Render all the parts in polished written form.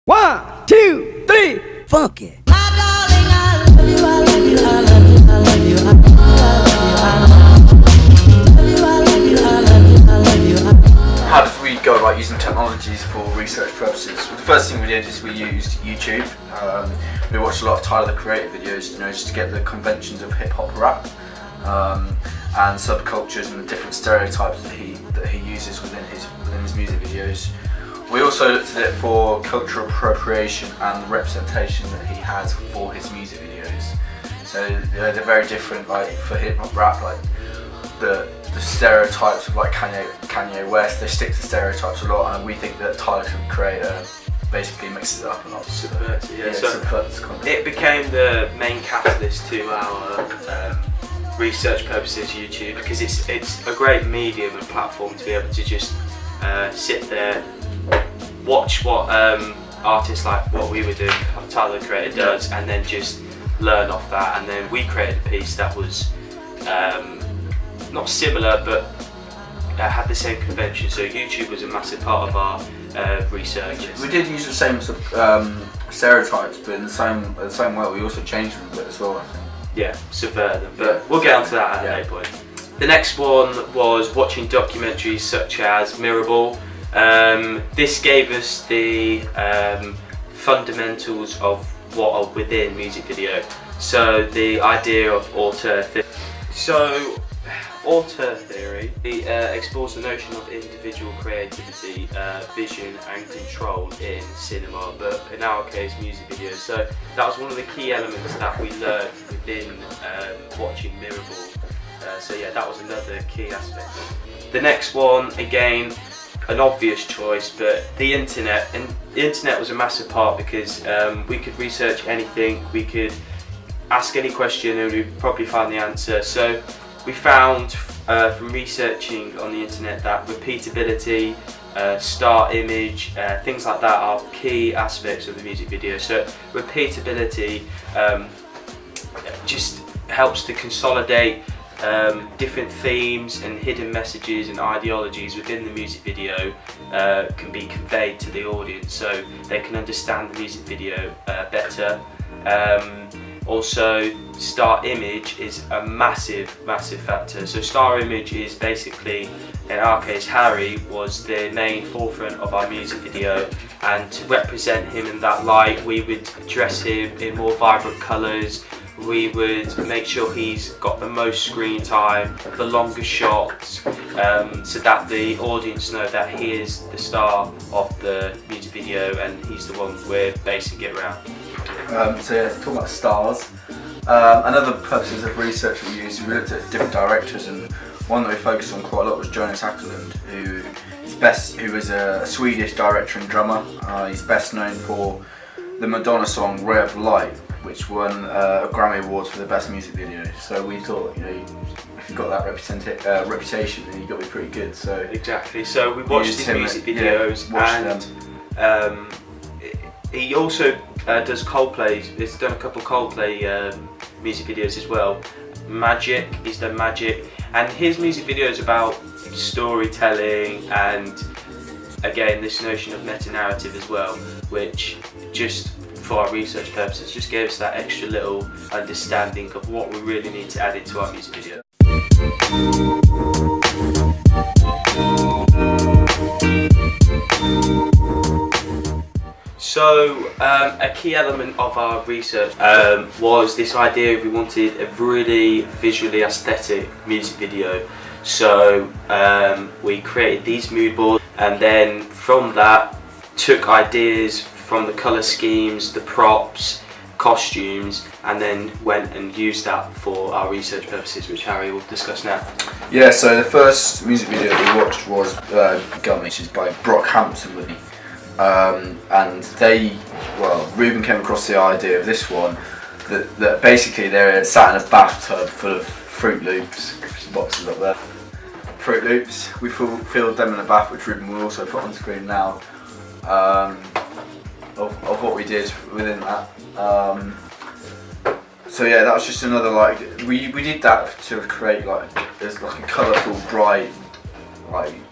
1, 2, 3, funk it. How did we go about using technologies for research purposes? Well, the first thing we did is we used YouTube. We watched a lot of Tyler the Creator videos, just to get the conventions of hip hop rap and subcultures and the different stereotypes that he uses within his music videos. We also looked at it for cultural appropriation and the representation that he has for his music videos. So they're very different. Like for hip hop rap, like the stereotypes of like Kanye West, they stick to stereotypes a lot, and we think that Tyler the Creator basically mixes it up a lot. Subverts it, yeah. So subverts content. it became the main catalyst to our research purposes YouTube, because it's a great medium and platform to be able to just sit there, watch what artists like what we were doing, what Tyler the Creator does, and then just learn off that. And then we created a piece that was not similar, but had the same convention. So YouTube was a massive part of our research. We did use the same stereotypes, but in the same way we also changed them a bit as well, I think. Yeah, subvert them, but we'll get onto that at a later point. The next one was watching documentaries such as Mirrorball. This gave us the fundamentals of what are within music video. So the idea of auteur theory. So auteur theory explores the notion of individual creativity, vision and control in cinema, but in our case music videos. So that was one of the key elements that we learned within watching Mirrorball. So yeah, that was another key aspect. The next one, again, an obvious choice, but the internet. And the internet was a massive part because we could research anything, we could ask any question and we'd probably find the answer. So we found from researching on the internet that repeatability, star image, things like that are key aspects of the music video. So repeatability just helps to consolidate different themes and hidden messages and ideologies within the music video can be conveyed to the audience, so they can understand the music video better. Also, star image is a massive factor. So star image is basically, in our case, Harry was the main forefront of our music video, and to represent him in that light, we would dress him in more vibrant colours. We would make sure he's got the most screen time, the longest shots, so that the audience know that he is the star of the music video and he's the one we're basing it around. So yeah, talking about stars. Another purposes of research we used, we looked at different directors, and one that we focused on quite a lot was Jonas Åkerlund, who was a Swedish director and drummer. He's best known for the Madonna song Ray of Light, which won a Grammy Award for the best music video. So we thought, if you've got that reputation, then you've got to be pretty good. So exactly. So we watched his music videos, and he also does Coldplay. He's done a couple of Coldplay music videos as well. Magic, he's done Magic, and his music video is about storytelling and again this notion of meta-narrative as well, which just for our research purposes just gave us that extra little understanding of what we really need to add into our music video. So a key element of our research was this idea we wanted a really visually aesthetic music video. So we created these mood boards, and then from that took ideas from the colour schemes, the props, costumes, and then went and used that for our research purposes, which Harry will discuss now. Yeah, so the first music video that we watched was Gummy, which is by Brockhampton. And Ruben came across the idea of this one, that basically they're sat in a bathtub full of Fruit Loops, boxes up there. Fruit Loops, we filled them in a bath, which Ruben will also put on screen now, of what we did within that. So yeah, that was just another, we did that to create there's a colourful, bright,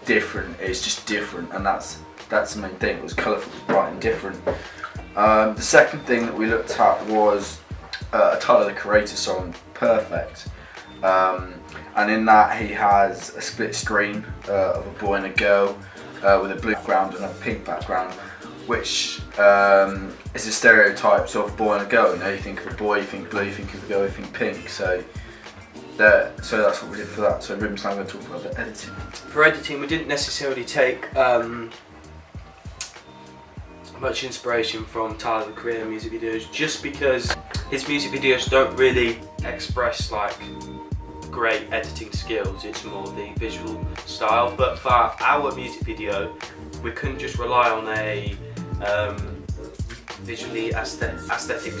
different, it's just different, and that's the main thing. It was colourful, bright and different. The second thing that we looked at was a Tyler the Creator song, Perfect. And in that he has a split screen of a boy and a girl with a blue background and a pink background, which is a stereotype sort of boy and a girl. You know, you think of a boy, you think blue, you think of a girl, you think pink. So that's what we did for that. So Ruben's now going to talk about the editing. For editing, we didn't necessarily take much inspiration from Tyler the Creator music videos, just because his music videos don't really express like great editing skills. It's more the visual style. But for our music video, we couldn't just rely on a visually aesthetic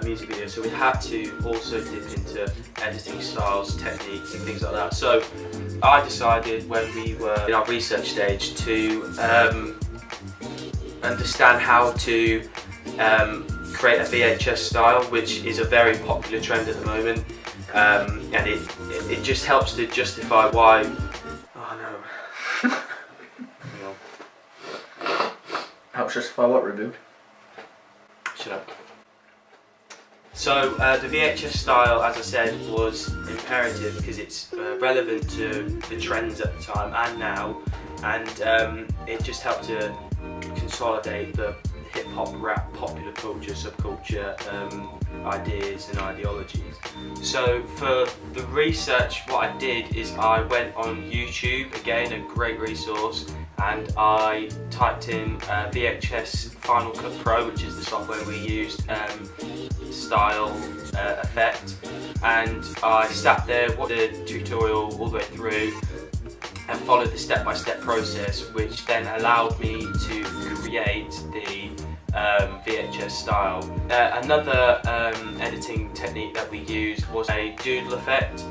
music video, so we had to also dip into editing styles, techniques and things like that. So I decided when we were in our research stage to understand how to create a VHS style, which is a very popular trend at the moment, and it just helps to justify why. Oh no. Helps justify what, Ruben? Shut up. So the VHS style, as I said, was imperative because it's relevant to the trends at the time and now, and it just helped to consolidate the hip-hop, rap, popular culture, subculture ideas and ideologies. So for the research, what I did is I went on YouTube, again a great resource, and I typed in VHS Final Cut Pro, which is the software we used, style, effect, and I sat there, watched the tutorial all the way through and followed the step-by-step process, which then allowed me to create the VHS style. Another editing technique that we used was a doodle effect.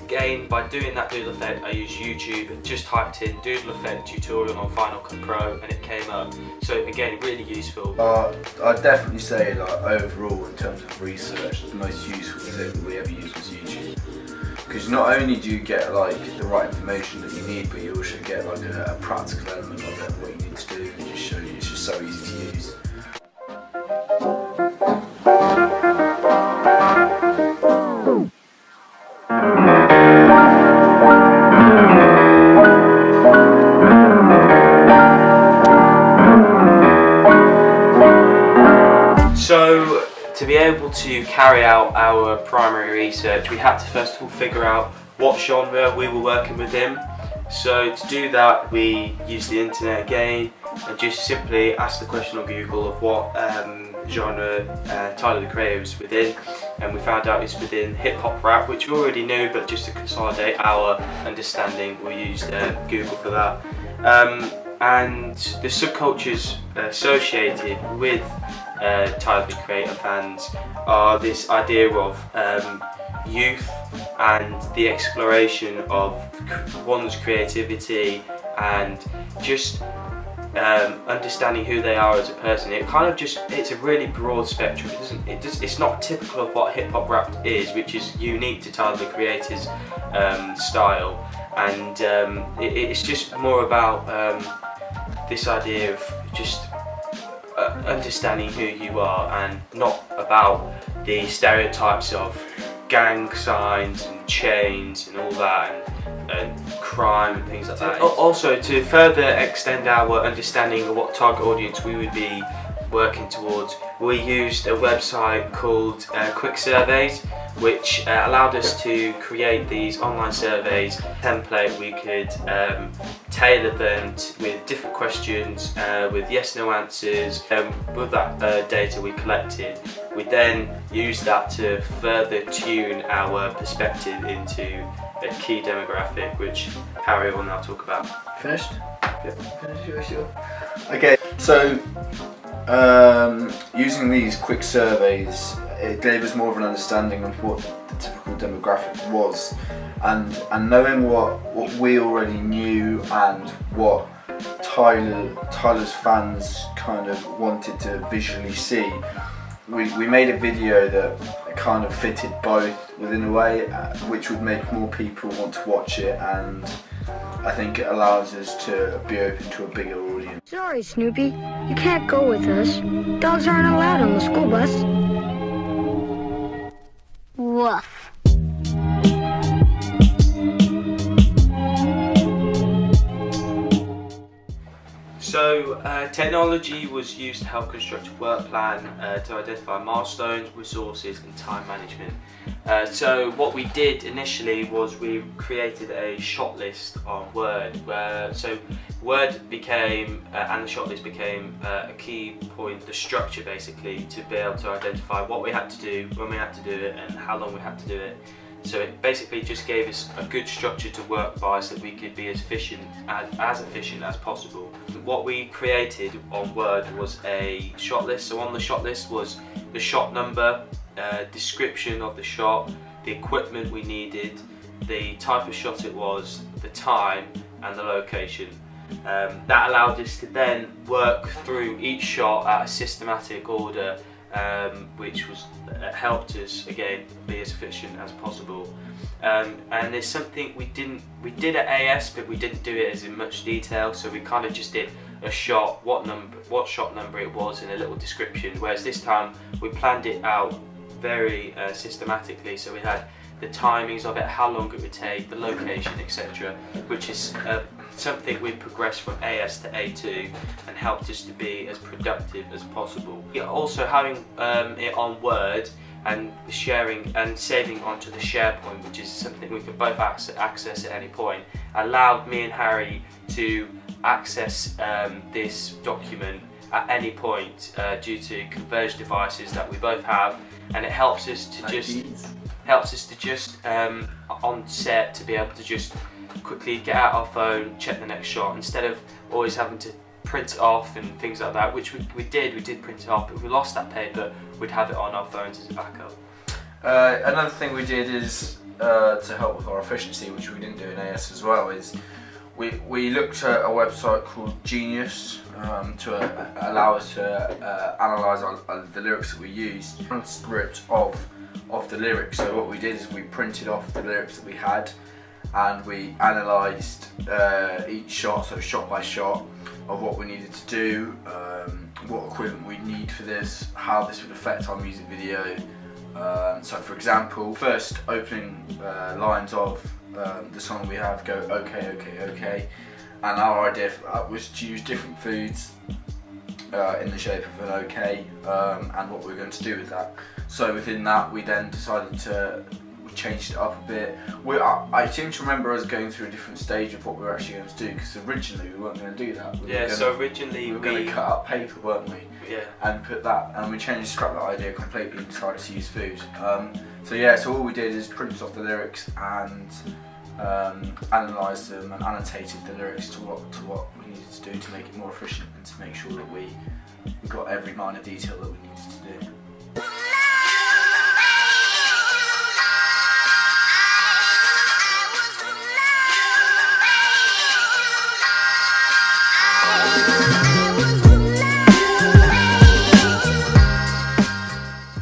Again, by doing that doodle effect, I used YouTube, just typed in doodle effect tutorial on Final Cut Pro and it came up. So again, really useful. I'd definitely say, like, overall in terms of research, the most useful thing that we ever used was YouTube. Because not only do you get like the right information that you need, but you also get like a practical element of it, what you need to do, and it just shows you it's just so easy to use. So to be able to carry out our primary research, we had to first of all figure out what genre we were working within. So to do that, we used the internet again and just simply asked the question on Google of what genre Tyler the Creator was within, and we found out it's within hip-hop rap, which we already knew, but just to consolidate our understanding, we used Google for that. And the subcultures associated with Tyler the Creator fans are this idea of youth and the exploration of one's creativity and just understanding who they are as a person. It kind of it's a really broad spectrum. It's not typical of what hip hop rap is, which is unique to Tyler the Creator's style, and it's just more about this idea of just understanding who you are, and not about the stereotypes of gang signs and chains and all that, and crime and things like that. Also, to further extend our understanding of what target audience we would be working towards, we used a website called Quick Surveys, which allowed us to create these online surveys template. We could tailor them with different questions with yes/no answers. With that data we collected, we then used that to further tune our perspective into a key demographic, which Harry will now talk about. Finished? Yep. Finished, sure. Okay, so using these quick surveys, it gave us more of an understanding of what the typical demographic was, and knowing what we already knew and what Tyler's fans kind of wanted to visually see, we made a video that kind of fitted both within a way, which would make more people want to watch it, and I think it allows us to be open to a bigger audience. Sorry, Snoopy. You can't go with us. Dogs aren't allowed on the school bus. Woof. So, technology was used to help construct a work plan to identify milestones, resources and time management. So what we did initially was we created a shot list on Word, so Word became, and the shot list became a key point, the structure basically, to be able to identify what we had to do, when we had to do it and how long we had to do it. So it basically just gave us a good structure to work by so that we could be as efficient as possible. What we created on Word was a shot list. So on the shot list was the shot number, description of the shot, the equipment we needed, the type of shot it was, the time and the location. That allowed us to then work through each shot at a systematic order, which was helped us again be as efficient as possible. And there's something we did at AS, but we didn't do it as in much detail. So we kind of just did a shot, what shot number it was, and a little description. Whereas this time we planned it out very systematically. So we had the timings of it, how long it would take, the location, etc., which is something we've progressed from AS to A2 and helped us to be as productive as possible. Also having it on Word and sharing and saving onto the SharePoint, which is something we could both access at any point, allowed me and Harry to access this document at any point due to converged devices that we both have, and it helps us to just on set to be able to just quickly get out our phone, check the next shot, instead of always having to print it off and things like that, which we did print it off, but if we lost that paper, we'd have it on our phones as a backup. Another thing we did is, to help with our efficiency, which we didn't do in AS as well, is we looked at a website called Genius to allow us to analyse the lyrics that we used, transcript of the lyrics. So what we did is we printed off the lyrics that we had, and we analysed each shot, so shot by shot, of what we needed to do, what equipment we need for this, how this would affect our music video. So for example, first opening lines of the song we have go okay, okay, okay, and our idea for that was to use different foods in the shape of an okay, and what we were going to do with that. So within that we then decided to changed it up a bit. I seem to remember us going through a different stage of what we were actually going to do, because originally we weren't going to do that. Originally we were going to cut up paper, weren't we? Yeah. And put that, and we scrapped that idea completely and decided to use food. So all we did is print off the lyrics and analysed them and annotated the lyrics to what we needed to do to make it more efficient and to make sure that we got every minor detail that we needed to do.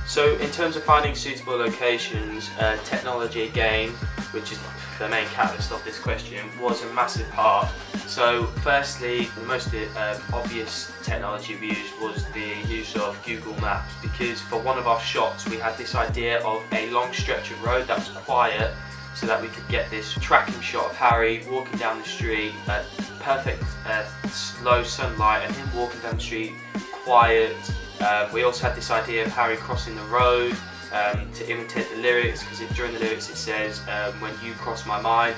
So in terms of finding suitable locations, technology again, which is the main catalyst of this question, was a massive part. So firstly, the most obvious technology we used was the use of Google Maps, because for one of our shots we had this idea of a long stretch of road that was quiet, so that we could get this tracking shot of Harry walking down the street at perfect low sunlight and him walking down the street quiet. We also had this idea of Harry crossing the road to imitate the lyrics, because during the lyrics it says when you cross my mind,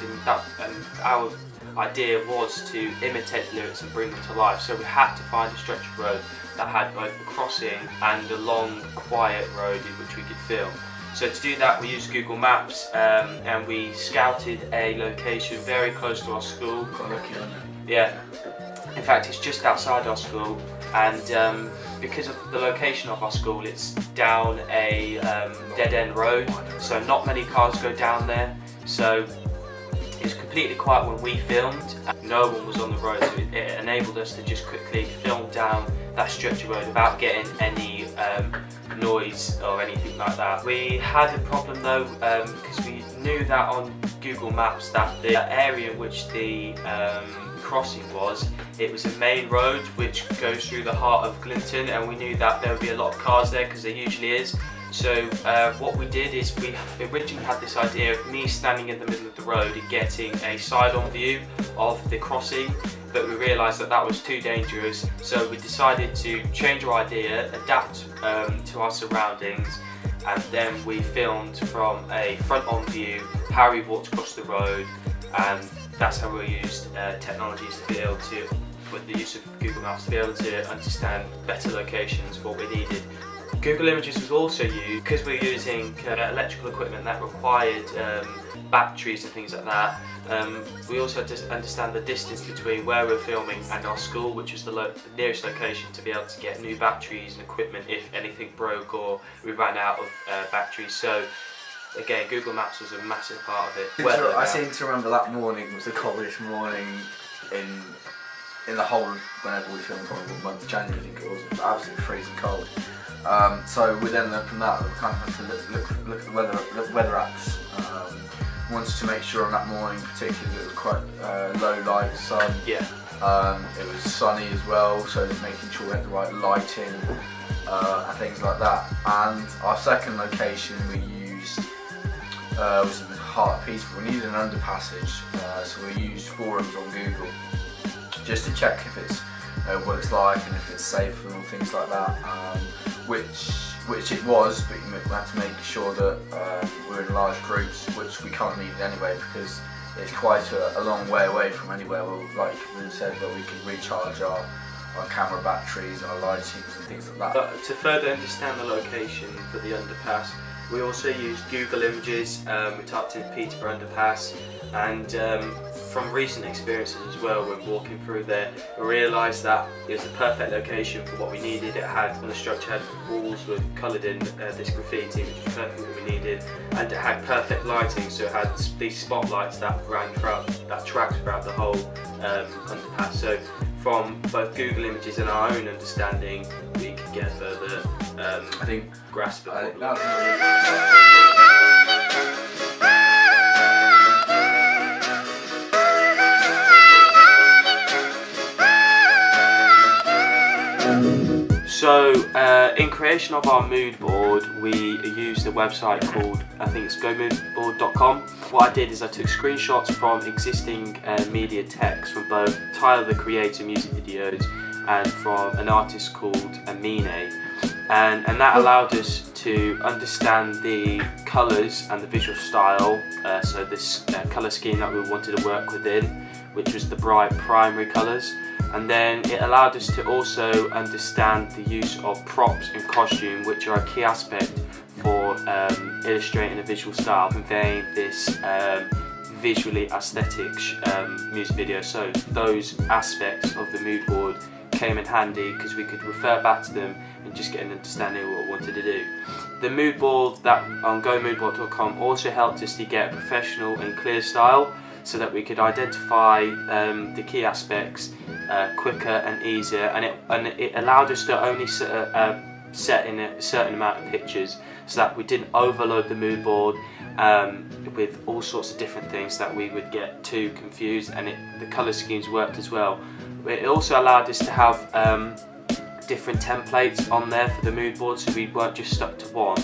and our idea was to imitate the lyrics and bring them to life. So we had to find a stretch of road that had both a crossing and a long quiet road in which we could film. So to do that we used Google Maps, and we scouted a location very close to our school. Got lucky on it. Yeah, in fact it's just outside our school, and because of the location of our school, it's down a dead-end road, so not many cars go down there. So it was completely quiet when we filmed, and no one was on the road, so it enabled us to just quickly film down that stretch of road without getting any noise or anything like that. We had a problem though, because we knew that on Google Maps that the area in which the crossing was. It was a main road which goes through the heart of Glinton, and we knew that there would be a lot of cars there because there usually is. So what we did is we originally had this idea of me standing in the middle of the road and getting a side-on view of the crossing, but we realised that that was too dangerous, so we decided to change our idea, adapt to our surroundings, and then we filmed from a front-on view how we walked across the road, and that's how we used technologies to be able to, with the use of Google Maps, to be able to understand better locations for what we needed. Google Images was also used because we're using electrical equipment that required batteries and things like that. We also had to understand the distance between where we're filming and our school, which was the nearest location to be able to get new batteries and equipment if anything broke or we ran out of batteries. So again, Google Maps was a massive part of it. I seem to remember that morning was the coldest morning in the whole, whenever we filmed on the month of January, I think it was absolutely freezing cold. So we then learned from that we kind of had to look at the weather apps. Wanted to make sure on that morning particularly it was quite low light sun. Yeah. It was sunny as well, so making sure we had the right lighting and things like that. And our second location we used was in the heart of Peterborough. We needed an underpassage, so we used forums on Google just to check if it's what it's like and if it's safe and all things like that. Which it was, but we had to make sure that we're in large groups, which we can't need anyway because it's quite a long way away from anywhere, like we said, where we could recharge our camera batteries, our lightings and things like that. But to further understand the location for the underpass, we also used Google Images. We typed in Peterborough Underpass, and from recent experiences as well, when walking through there, we realised that it was the perfect location for what we needed. It had, on the structure, had walls with coloured in this graffiti, which was perfect what we needed, and it had perfect lighting, so it had these spotlights that ran throughout, that tracked throughout the whole underpass. So from both Google Images and our own understanding, we could get a further I think grasp of it. So in creation of our mood board, we used a website called, I think it's gomoodboard.com. What I did is I took screenshots from existing media text from both Tyler the Creator music videos and from an artist called Amine, and that allowed us to understand the colours and the visual style, so this colour scheme that we wanted to work within, which was the bright primary colours. And then it allowed us to also understand the use of props and costume, which are a key aspect for illustrating a visual style, conveying this visually aesthetic music video. So those aspects of the mood board came in handy because we could refer back to them and just get an understanding of what we wanted to do. The mood board that on gomoodboard.com also helped us to get a professional and clear style, so that we could identify the key aspects quicker and easier, and it allowed us to only set in a certain amount of pictures, so that we didn't overload the mood board with all sorts of different things that we would get too confused, and the colour schemes worked as well. It also allowed us to have different templates on there for the mood board, so we weren't just stuck to one.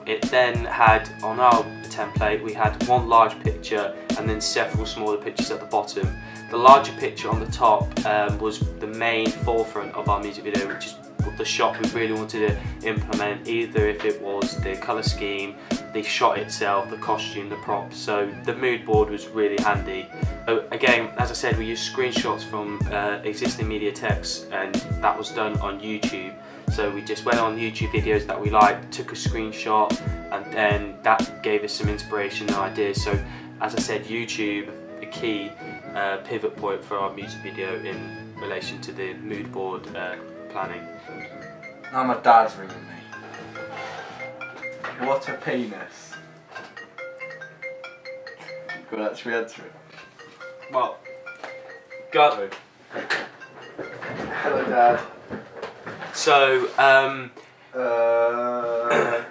It then had, on our template, we had one large picture and then several smaller pictures at the bottom. The larger picture on the top was the main forefront of our music video, which is the shot we really wanted to implement, either if it was the colour scheme, the shot itself, the costume, the props. So the mood board was really handy. Again, as I said, we used screenshots from existing media text, and that was done on YouTube. So we just went on YouTube videos that we liked, took a screenshot, and then that gave us some inspiration and ideas. So as I said, YouTube, a key pivot point for our music video in relation to the mood board planning. Now my dad's ringing me. What a penis. Go on, actually answer it. Well, go. Hello, Dad. So,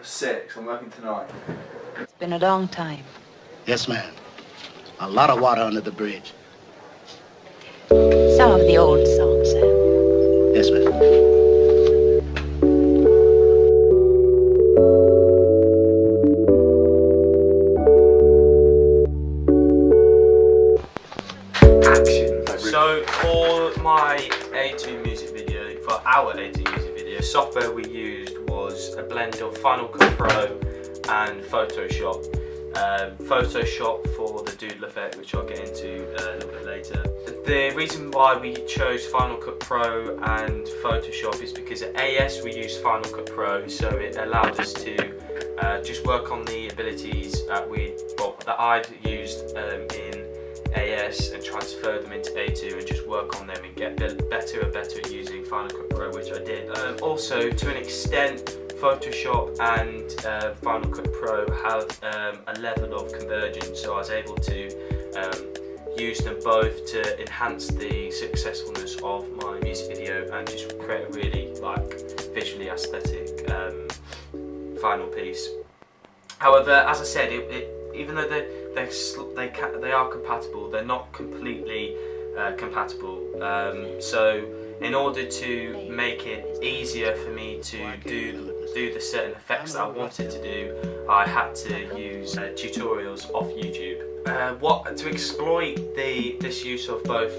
6. I'm working tonight. It's been a long time. Yes, ma'am. A lot of water under the bridge. Some of the old songs, sir. Yes, ma'am. So for my A2 music video, for our A2 music video, software we used was a blend of Final Cut Pro and Photoshop. Photoshop for the doodle effect, which I'll get into a little bit later. The reason why we chose Final Cut Pro and Photoshop is because at AS we used Final Cut Pro, so it allowed us to just work on the abilities that I'd used in AS and transfer them into A2 and just work on them and get better and better at using Final Cut Pro, which I did. Also, to an extent, Photoshop and Final Cut Pro have a level of convergence, so I was able to use them both to enhance the successfulness of my music video and just create a really visually aesthetic final piece. However, as I said, even though they are compatible, they're not completely compatible. So in order to make it easier for me to do the certain effects that I wanted to do, I had to use tutorials off YouTube. To exploit this use of both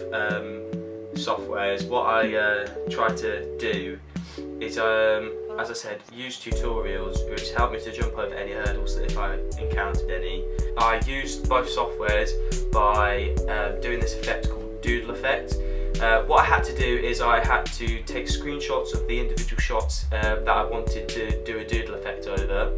softwares, what I try to do is, as I said, use tutorials which help me to jump over any hurdles that if I encountered any. I used both softwares by doing this effect called Doodle Effect. What I had to do is I had to take screenshots of the individual shots that I wanted to do a doodle effect over.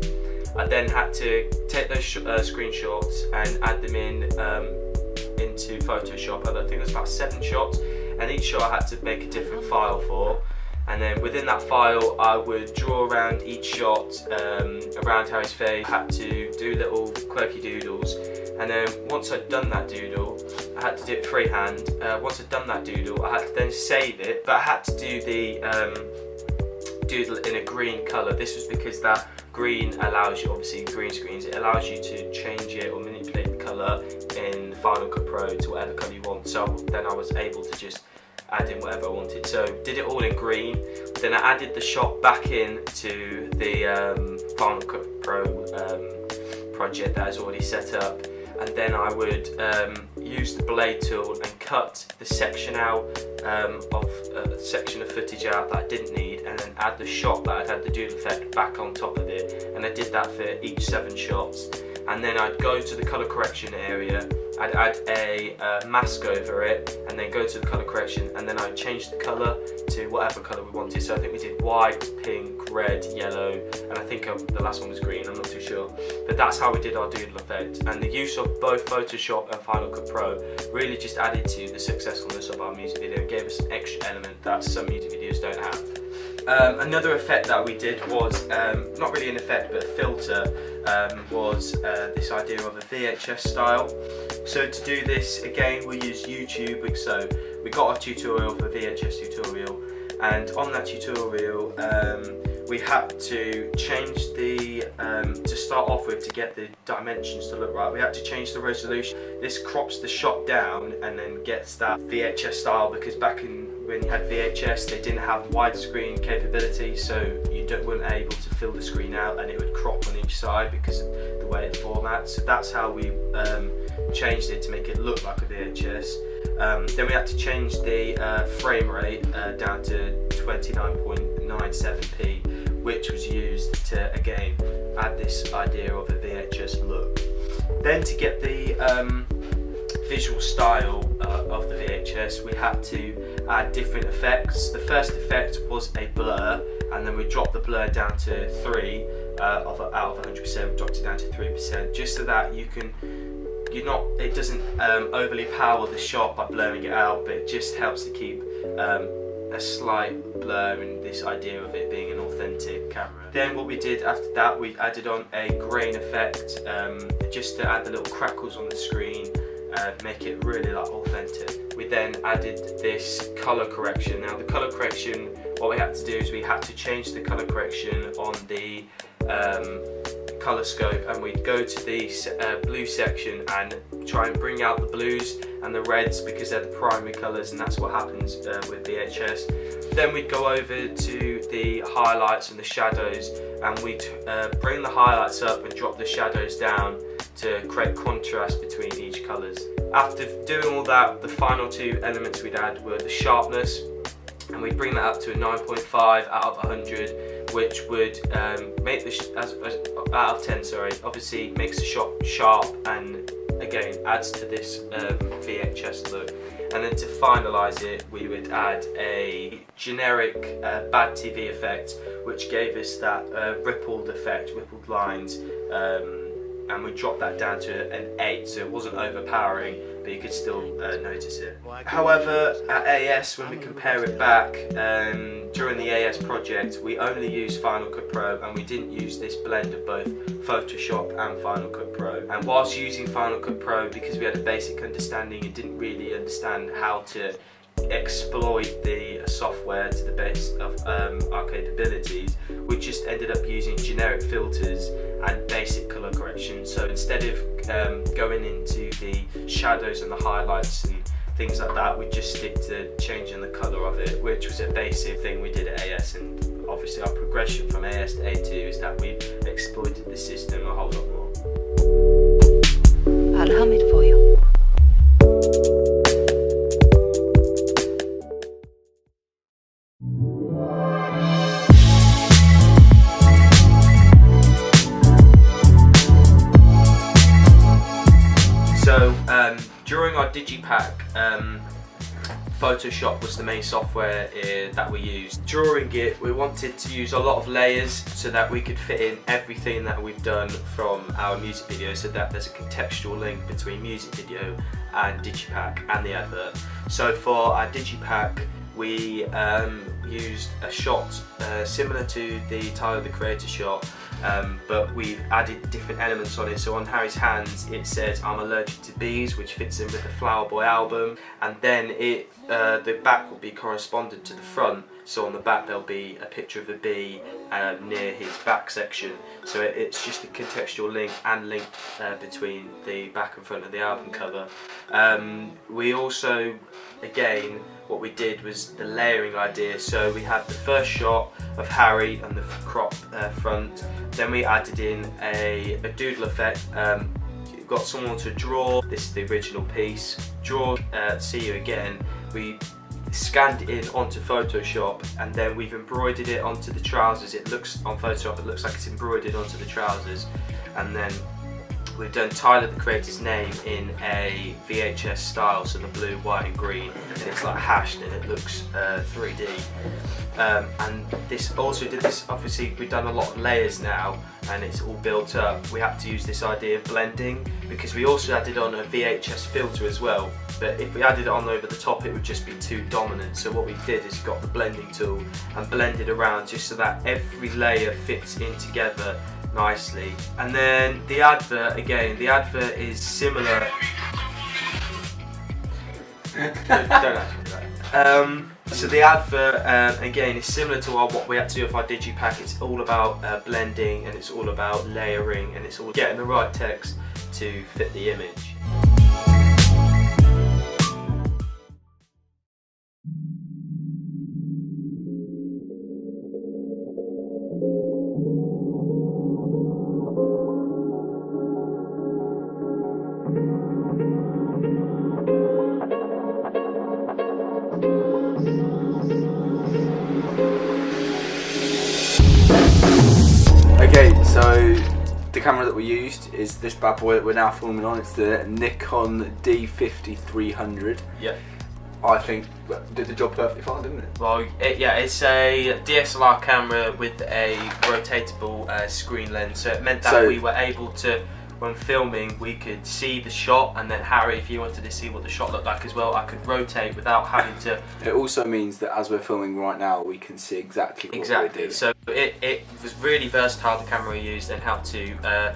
I then had to take those screenshots and add them into Photoshop. I think it was about 7 shots, and each shot I had to make a different file for. And then within that file, I would draw around each shot, around Harry's face. I had to do little quirky doodles, and then once I'd done that doodle, I had to do it freehand. Once I'd done that doodle, I had to then save it, but I had to do the doodle in a green colour. This was because that green allows you, obviously green screens, it allows you to change it or manipulate the colour in Final Cut Pro to whatever colour you want. So then I was able to just add in whatever I wanted. So did it all in green, then I added the shot back in to the Final Cut Pro project that is already set up, and then I would use the blade tool and cut the section out of a section of footage out that I didn't need, and then add the shot that I'd had the doodle effect back on top of it, and I did that for each 7 shots. And then I'd go to the colour correction area, I'd add a mask over it, and then go to the colour correction, and then I'd change the colour to whatever colour we wanted. So I think we did white, pink, red, yellow, and I think the last one was green, I'm not too sure. But that's how we did our doodle effect. And the use of both Photoshop and Final Cut Pro really just added to the successfulness of our music video and gave us an extra element that some music videos don't have. Another effect that we did was, not really an effect but a filter, was this idea of a VHS style. So to do this, again, we used YouTube. So we got a tutorial for VHS tutorial, and on that tutorial we had to change the, to start off with, to get the dimensions to look right, we had to change the resolution. This crops the shot down and then gets that VHS style, because back when you had VHS, they didn't have widescreen capability, so you weren't able to fill the screen out, and it would crop on each side because of the way it formats. So that's how we changed it to make it look like a VHS. Then we had to change the frame rate down to 29.97p, which was used to, again, add this idea of a VHS look. Then to get the visual style of the VHS, we had to add different effects. The first effect was a blur, and then we dropped the blur down to 3 out of 100%, dropped it down to 3%, just so that it doesn't overly power the shot by blurring it out, but it just helps to keep a slight blur and this idea of it being an authentic camera. Then what we did after that, we added on a grain effect, just to add the little crackles on the screen, make it really authentic. We then added this colour correction. Now the colour correction, what we had to do is we had to change the colour correction on the colour scope, and we'd go to the blue section and try and bring out the blues and the reds because they're the primary colours, and that's what happens with VHS. Then we'd go over to the highlights and the shadows, and we'd bring the highlights up and drop the shadows down to create contrast between each colours. After doing all that, the final two elements we'd add were the sharpness, and we'd bring that up to a 9.5 out of 100, which would make the out of 10, sorry, obviously makes the shot sharp and again adds to this VHS look. And then to finalise it, we would add a generic bad TV effect, which gave us that rippled effect, rippled lines, and we dropped that down to an 8, so it wasn't overpowering, but you could still notice it. However, at AS, when we compare it back, during the AS project, we only used Final Cut Pro, and we didn't use this blend of both Photoshop and Final Cut Pro. And whilst using Final Cut Pro, because we had a basic understanding, it didn't really understand how to exploit the software to the best of our capabilities. We just ended up using generic filters and basic color correction. So instead of going into the shadows and the highlights and things like that, we just stick to changing the color of it, which was a basic thing we did at AS. And obviously our progression from AS to A2 is that we've exploited the system a whole lot more. I'll hum it for you. So during our Digipack, Photoshop was the main software that we used. During it, we wanted to use a lot of layers so that we could fit in everything that we've done from our music video, so that there's a contextual link between music video and Digipack and the advert. So for our Digipack, we used a shot similar to the Tyler the Creator shot, but we've added different elements on it. So on Harry's hands it says "I'm allergic to bees," which fits in with the Flower Boy album, and then the back will be correspondent to the front. So on the back there'll be a picture of a bee near his back section. So it's just a contextual link between the back and front of the album cover. We also, again, what we did was the layering idea. So we had the first shot of Harry and the crop front, then we added in a doodle effect. Got someone to draw, this is the original piece, draw See You Again. We scanned it in onto Photoshop, and then we've embroidered it onto the trousers. It looks on Photoshop, it looks like it's embroidered onto the trousers, and then we've done Tyler the Creator's name in a VHS style, so the blue, white and green, and it's like hashed and it looks 3D. And this also did this, obviously we've done a lot of layers now and it's all built up. We had to use this idea of blending, because we also added on a VHS filter as well, but if we added it on over the top it would just be too dominant. So what we did is got the blending tool and blended around just so that every layer fits in together nicely. And then the advert, again, the advert is similar. Don't ask me that. So the advert, again, is similar to what we had to do with our Digipack. It's all about blending, and it's all about layering, and it's all getting the right text to fit the image. Okay, so the camera that we used is this bad boy that we're now filming on. It's the Nikon D50-300. Yeah. I think did the job perfectly fine, didn't it? Well, yeah, it's a DSLR camera with a rotatable screen lens, so it meant that we were able to, when filming, we could see the shot, and then Harry, if you wanted to see what the shot looked like as well, I could rotate without having to. It also means that as we're filming right now, we can see exactly what we're doing. So it was really versatile, the camera we used, and helped to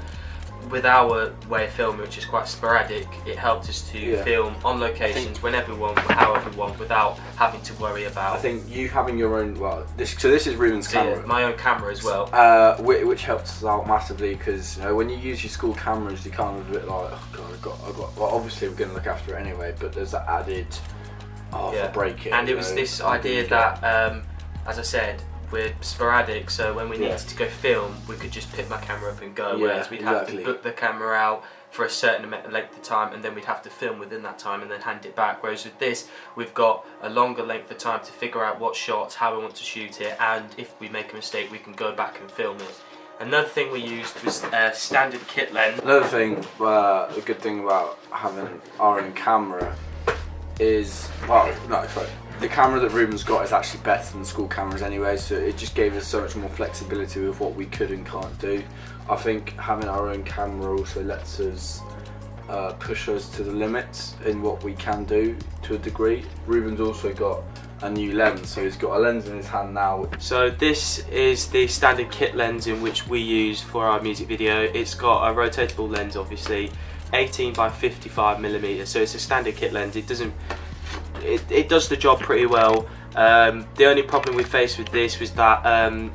with our way of filming, which is quite sporadic, it helped us to film on locations whenever we want, however we want, without having to worry about. I think you having your own, this is Ruben's camera. My own camera as well. Which helps us out massively, because when you use your school cameras, you kind of a bit like, oh god, I've got. Well, obviously we're going to look after it anyway, but there's that added, if I break it. And it was this idea that, as I said, we're sporadic, so when we needed to go film, we could just pick my camera up and go, whereas we'd have to book the camera out for a certain length of time, and then we'd have to film within that time and then hand it back. Whereas with this, we've got a longer length of time to figure out what shots, how we want to shoot it, and if we make a mistake, we can go back and film it. Another thing we used was standard kit lens. Another thing, a good thing about having our own camera is, the camera that Ruben's got is actually better than school cameras anyway, so it just gave us so much more flexibility with what we could and can't do. I think having our own camera also lets us push us to the limits in what we can do to a degree. Ruben's also got a new lens, so he's got a lens in his hand now. So this is the standard kit lens in which we use for our music video. It's got a rotatable lens, obviously, 18 by 55mm, so it's a standard kit lens. It does the job pretty well. The only problem we faced with this was that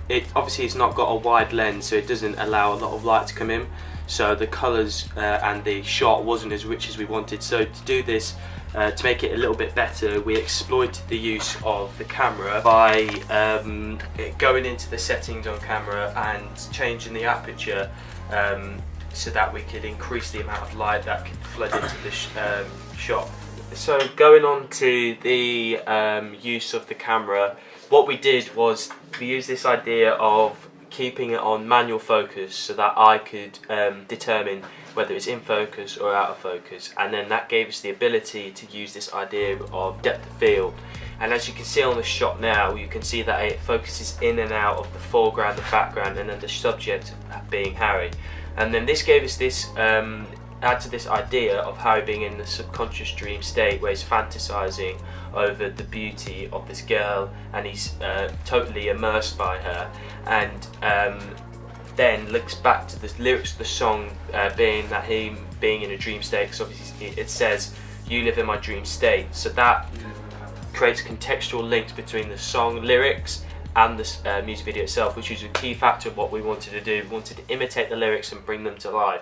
it's not got a wide lens, so it doesn't allow a lot of light to come in, so the colours and the shot wasn't as rich as we wanted. So to do this, to make it a little bit better, we exploited the use of the camera by going into the settings on camera and changing the aperture so that we could increase the amount of light that could flood into the shot. So going on to the use of the camera, what we did was we used this idea of keeping it on manual focus so that I could determine whether it's in focus or out of focus, and then that gave us the ability to use this idea of depth of field. And as you can see on the shot now, you can see that it focuses in and out of the foreground, the background, and then the subject being Harry. And then this gave us this add to this idea of Harry being in the subconscious dream state where he's fantasizing over the beauty of this girl, and he's totally immersed by her, and then looks back to the lyrics of the song being that him being in a dream state, because obviously it says you live in my dream state, so that creates contextual links between the song lyrics and the music video itself, which is a key factor of what we wanted to do. We wanted to imitate the lyrics and bring them to life.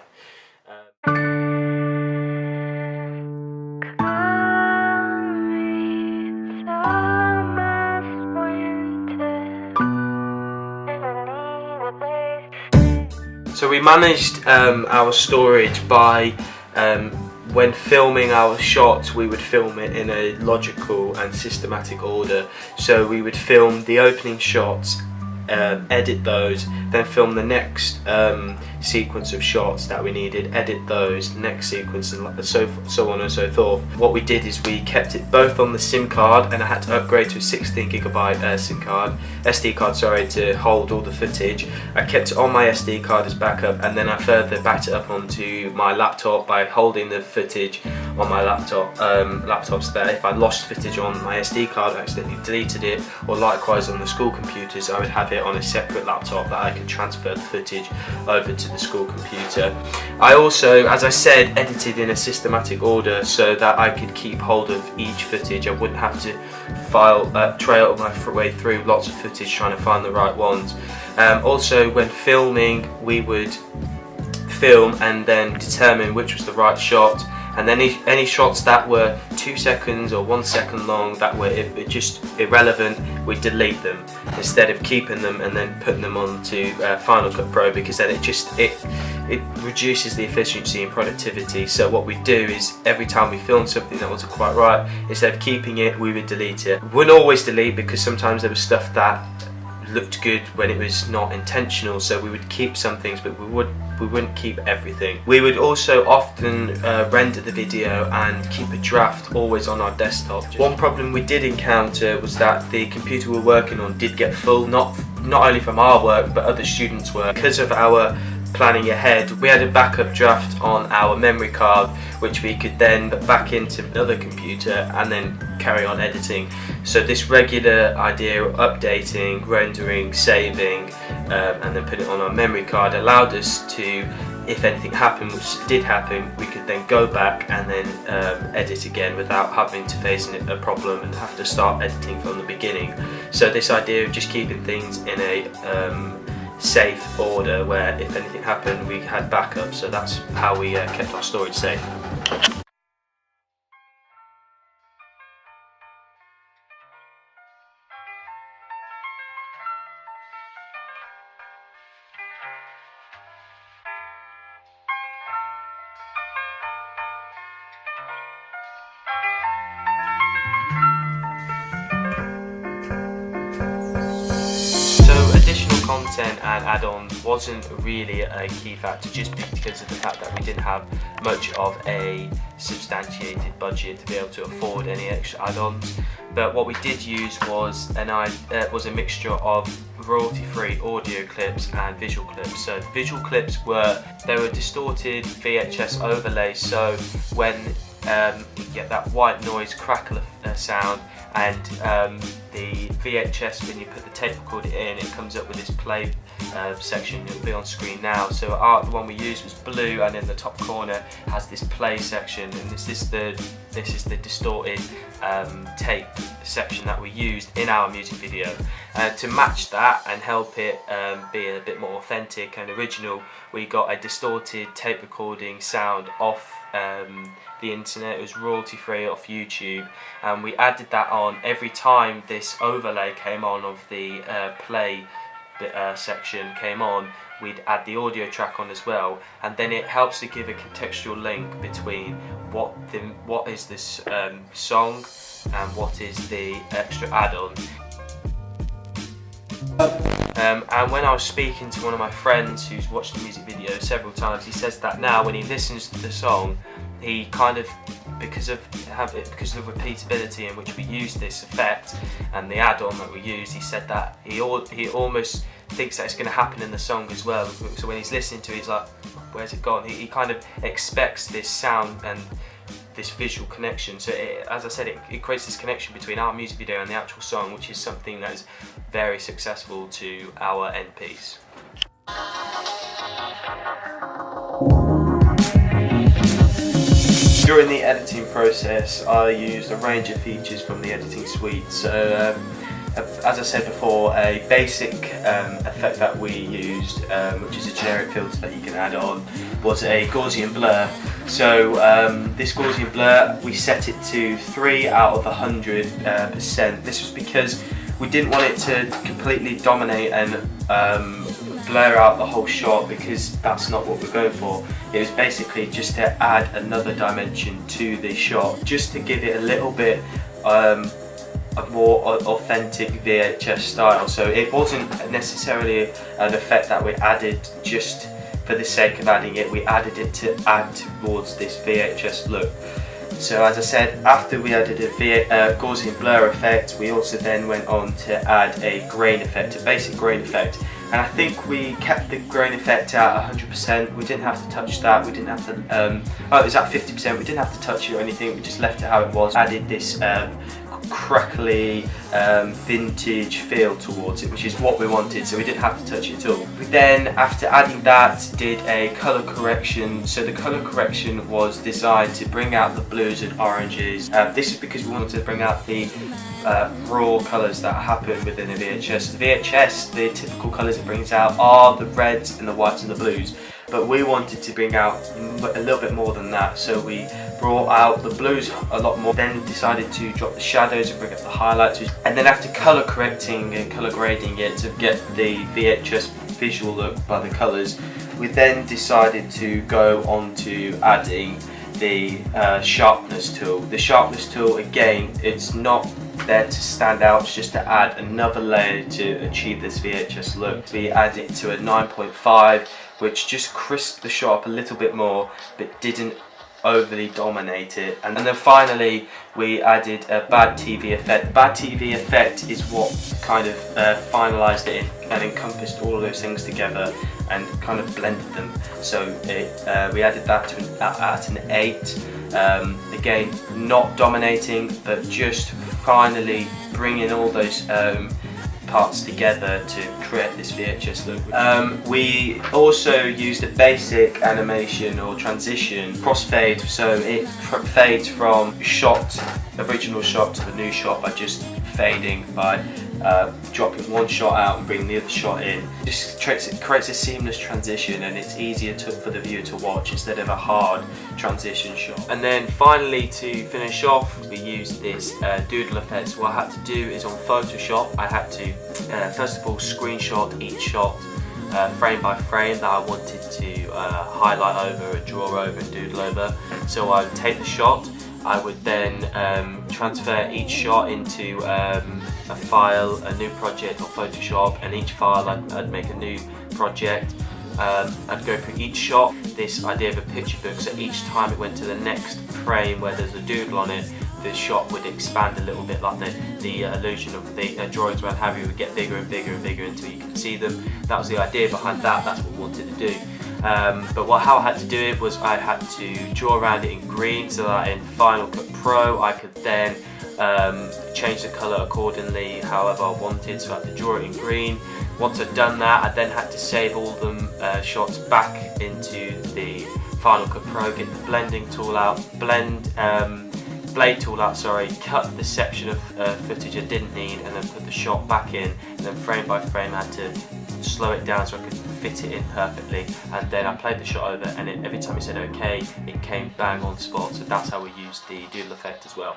So we managed our storage by, when filming our shots, we would film it in a logical and systematic order. So we would film the opening shots, edit those, then film the next sequence of shots that we needed, edit those, next sequence, and so on and so forth. What we did is we kept it both on the SIM card, and I had to upgrade to a 16GB SD card, sorry, to hold all the footage. I kept it on my SD card as backup, and then I further backed it up onto my laptop by holding the footage on my laptops there. If I lost footage on my SD card, I accidentally deleted it, or likewise on the school computers, I would have it on a separate laptop that I could transfer the footage over to the school computer. I also, as I said, edited in a systematic order so that I could keep hold of each footage. I wouldn't have to trail my way through lots of footage trying to find the right ones. Also, when filming, we would film and then determine which was the right shot, and then any shots that were 2 seconds or 1 second long that were just irrelevant, we delete them instead of keeping them and then putting them onto Final Cut Pro, because then it reduces the efficiency and productivity. So what we do is every time we film something that wasn't quite right, instead of keeping it, we would delete it. We wouldn't always delete, because sometimes there was stuff that looked good when it was not intentional, so we would keep some things, but we wouldn't keep everything. We would also often render the video and keep a draft always on our desktop. One problem we did encounter was that the computer we were working on did get full, not only from our work but other students' work. Because of our planning ahead, we had a backup draft on our memory card which we could then put back into another computer and then carry on editing. So this regular idea of updating, rendering, saving, and then putting it on our memory card allowed us to if anything happened, which did happen, we could then go back and then edit again without having to face a problem and have to start editing from the beginning. So this idea of just keeping things in a safe order, where if anything happened we had backup, so that's how we kept our storage safe. Additional content and add-ons wasn't really a key factor, just because of the fact that we didn't have much of a substantiated budget to be able to afford any extra add-ons. But what we did use was a mixture of royalty-free audio clips and visual clips. So visual clips were distorted VHS overlays, so when you get that white noise crackle sound, and the VHS, when you put the tape recorder in, it comes up with this play section. It'll be on screen now. So the one we used was blue, and in the top corner has this play section, and this is the distorted tape section that we used in our music video. To match that and help it be a bit more authentic and original, we got a distorted tape recording sound off the internet. It was royalty free off YouTube, and we added that on every time this overlay came on of the play section came on. We'd add the audio track on as well, and then it helps to give a contextual link between what is this song and what is the extra add-on. And when I was speaking to one of my friends who's watched the music video several times, he says that now when he listens to the song, he kind of, because of the repeatability in which we use this effect and the add-on that we use, he said that he almost thinks that it's going to happen in the song as well. So when he's listening to it, he's like, where's it gone? He kind of expects this sound and this visual connection. So as I said, it creates this connection between our music video and the actual song, which is something that is very successful to our end piece. During the editing process, I used a range of features from the editing suite. So as I said before, a basic effect that we used, which is a generic filter that you can add on, was a Gaussian blur. So this Gaussian blur, we set it to 3 out of 100%. This was because we didn't want it to completely dominate and blur out the whole shot, because that's not what we're going for. It was basically just to add another dimension to the shot, just to give it a little bit a more authentic VHS style. So it wasn't necessarily an effect that we added just for the sake of adding it. We added it to add towards this VHS look. So as I said, after we added a Gaussian blur effect, we also then went on to add a grain effect, a basic grain effect. And I think we kept the grain effect at 100%. We didn't have to touch that. We didn't have to, it was at 50%. We didn't have to touch it or anything. We just left it how it was. Added this crackly vintage feel towards it, which is what we wanted, so we didn't have to touch it at all. We then, after adding that, did a colour correction. So the colour correction was designed to bring out the blues and oranges. This is because we wanted to bring out the raw colours that happen within the VHS. The VHS, the typical colours it brings out are the reds and the whites and the blues, but we wanted to bring out a little bit more than that, so we brought out the blues a lot more, then decided to drop the shadows and bring up the highlights, and then after colour correcting and colour grading it to get the VHS visual look by the colours, we then decided to go on to adding the sharpness tool. The sharpness tool, again, it's not there to stand out, it's just to add another layer to achieve this VHS look. We add it to a 9.5, which just crisped the shot up a little bit more, but didn't overly dominate it. And then finally we added a bad TV effect. The bad TV effect is what kind of finalised it and encompassed all of those things together and kind of blended them. So we added that to at an 8. Again, not dominating, but just finally bringing all those parts together to create this VHS look. We also used a basic animation or transition, crossfade, so it fades from original shot to the new shot by just fading by dropping one shot out and bringing the other shot in. Just creates a seamless transition, and it's easier for the viewer to watch instead of a hard transition shot. And then finally, to finish off, we used this doodle effect. So what I had to do is on Photoshop, I had to first of all screenshot each shot frame by frame that I wanted to highlight over, and draw over, and doodle over. So I would take the shot, I would then transfer each shot into a file, a new project on Photoshop, and each file I'd make a new project. I'd go through each shot, this idea of a picture book, so each time it went to the next frame where there's a doodle on it, the shot would expand a little bit, like the illusion of the drawings around Harry would get bigger and bigger and bigger until you could see them. That was the idea behind that, that's what we wanted to do. But how I had to do it was I had to draw around it in green, so that in Final Cut Pro I could then change the colour accordingly however I wanted, so I had to draw it in green. Once I'd done that, I then had to save all them shots back into the Final Cut Pro, get the blending tool out, blade tool out, sorry, cut the section of footage I didn't need, and then put the shot back in, and then frame by frame I had to slow it down so I could fit it in perfectly, and then I played the shot over, and every time it said OK, it came bang on spot. So that's how we used the doodle effect as well.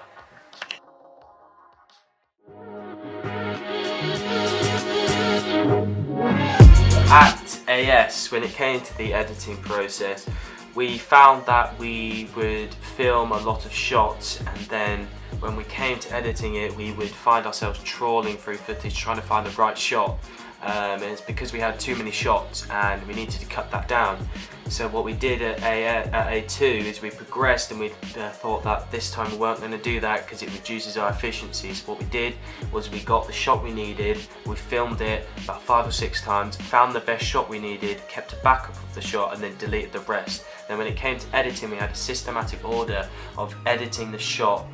At AS, when it came to the editing process, we found that we would film a lot of shots, and then when we came to editing it, we would find ourselves trawling through footage trying to find the right shot. And it's because we had too many shots and we needed to cut that down. So what we did at A2 is we progressed, and we thought that this time we weren't going to do that because it reduces our efficiencies. What we did was we got the shot we needed, we filmed it about 5 or 6 times, found the best shot we needed, kept a backup of the shot, and then deleted the rest. Then when it came to editing, we had a systematic order of editing the shot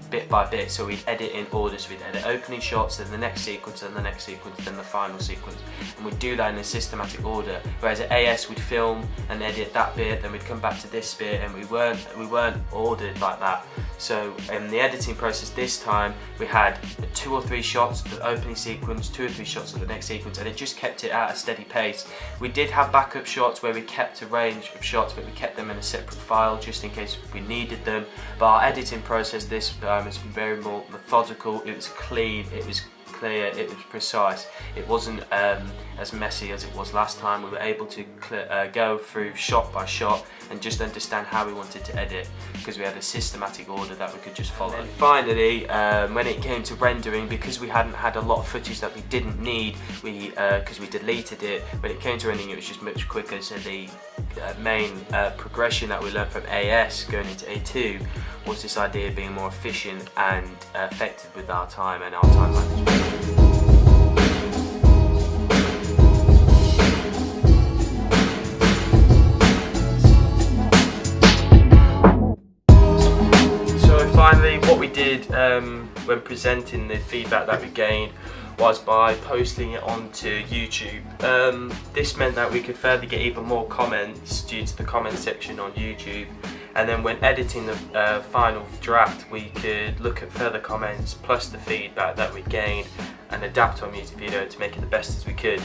bit by bit, so we'd edit in order, so we'd edit opening shots, then the next sequence, then the next sequence, then the final sequence, and we'd do that in a systematic order. Whereas at AS we'd film and edit that bit, then we'd come back to this bit, and we weren't ordered like that. So in the editing process this time, we had 2 or 3 shots of the opening sequence, 2 or 3 shots of the next sequence, and it just kept it at a steady pace. We did have backup shots where we kept a range of shots, but we kept them in a separate file just in case we needed them. But our editing process this has been very more methodical. It was clean, it was clear, it was precise. It wasn't as messy as it was last time. We were able to go through shot by shot and just understand how we wanted to edit, because we had a systematic order that we could just follow. And finally, when it came to rendering, because we hadn't had a lot of footage that we didn't need, because we deleted it, when it came to rendering it was just much quicker. So the main progression that we learned from AS going into A2 was this idea of being more efficient and effective with our time and our time management. Finally, what we did when presenting the feedback that we gained was by posting it onto YouTube. This meant that we could further get even more comments due to the comment section on YouTube, and then when editing the final draft we could look at further comments plus the feedback that we gained and adapt our music video to make it the best as we could.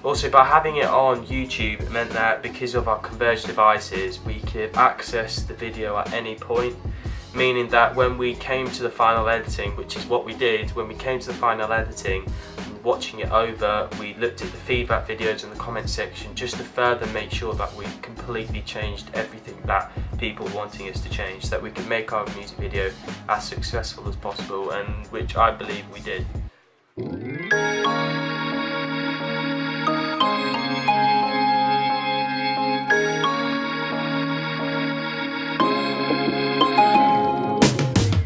Also, by having it on YouTube, it meant that because of our converged devices we could access the video at any point, meaning that when we came to the final editing, which is what we did, when we came to the final editing and watching it over, we looked at the feedback videos in the comment section just to further make sure that we completely changed everything that people were wanting us to change, so that we could make our music video as successful as possible, and which I believe we did.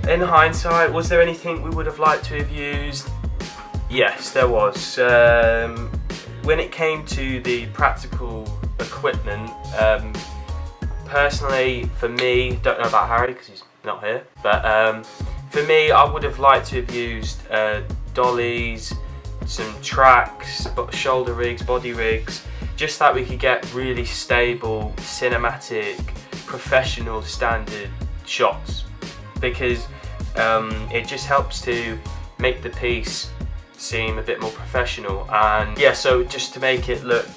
In hindsight, was there anything we would have liked to have used? Yes, there was. When it came to the practical equipment, personally, for me, don't know about Harry because he's not here, but for me, I would have liked to have used dollies, some tracks, shoulder rigs, body rigs, just that we could get really stable, cinematic, professional standard shots, because it just helps to make the piece seem a bit more professional. And yeah, so just to make it look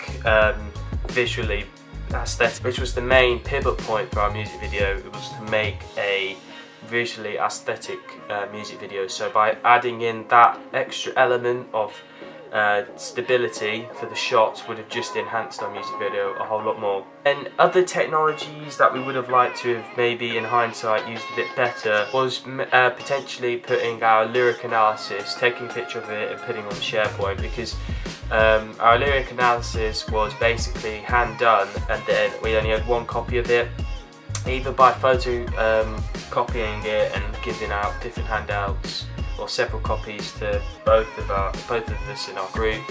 visually aesthetic, which was the main pivot point for our music video, it was to make a visually aesthetic music video. So by adding in that extra element of stability for the shots would have just enhanced our music video a whole lot more. And other technologies that we would have liked to have maybe in hindsight used a bit better was potentially putting our lyric analysis, taking a picture of it and putting it on SharePoint, because our lyric analysis was basically hand done, and then we only had one copy of it, either by copying it and giving out different handouts, or several copies to both of us in our group,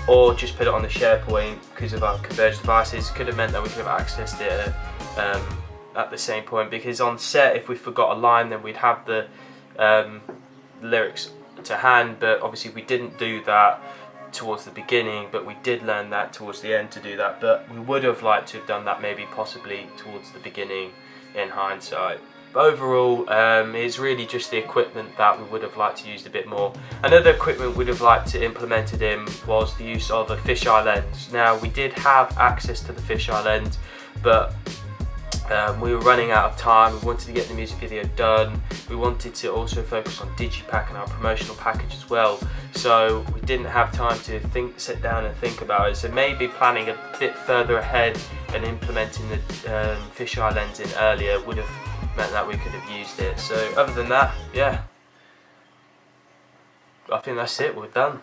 or just put it on the SharePoint because of our converged devices. Could have meant that we could have accessed it at the same point, because on set, if we forgot a line, then we'd have the lyrics to hand, but obviously we didn't do that towards the beginning, but we did learn that towards the end to do that. But we would have liked to have done that maybe possibly towards the beginning in hindsight. But overall, it's really just the equipment that we would have liked to use a bit more. Another equipment we'd have liked to implement in was the use of a fisheye lens. Now, we did have access to the fisheye lens, but we were running out of time. We wanted to get the music video done. We wanted to also focus on Digipack and our promotional package as well. So we didn't have time to sit down and think about it. So maybe planning a bit further ahead and implementing the fisheye lens in earlier would have meant that we could have used it. So other than that, yeah, I think that's it, we're done.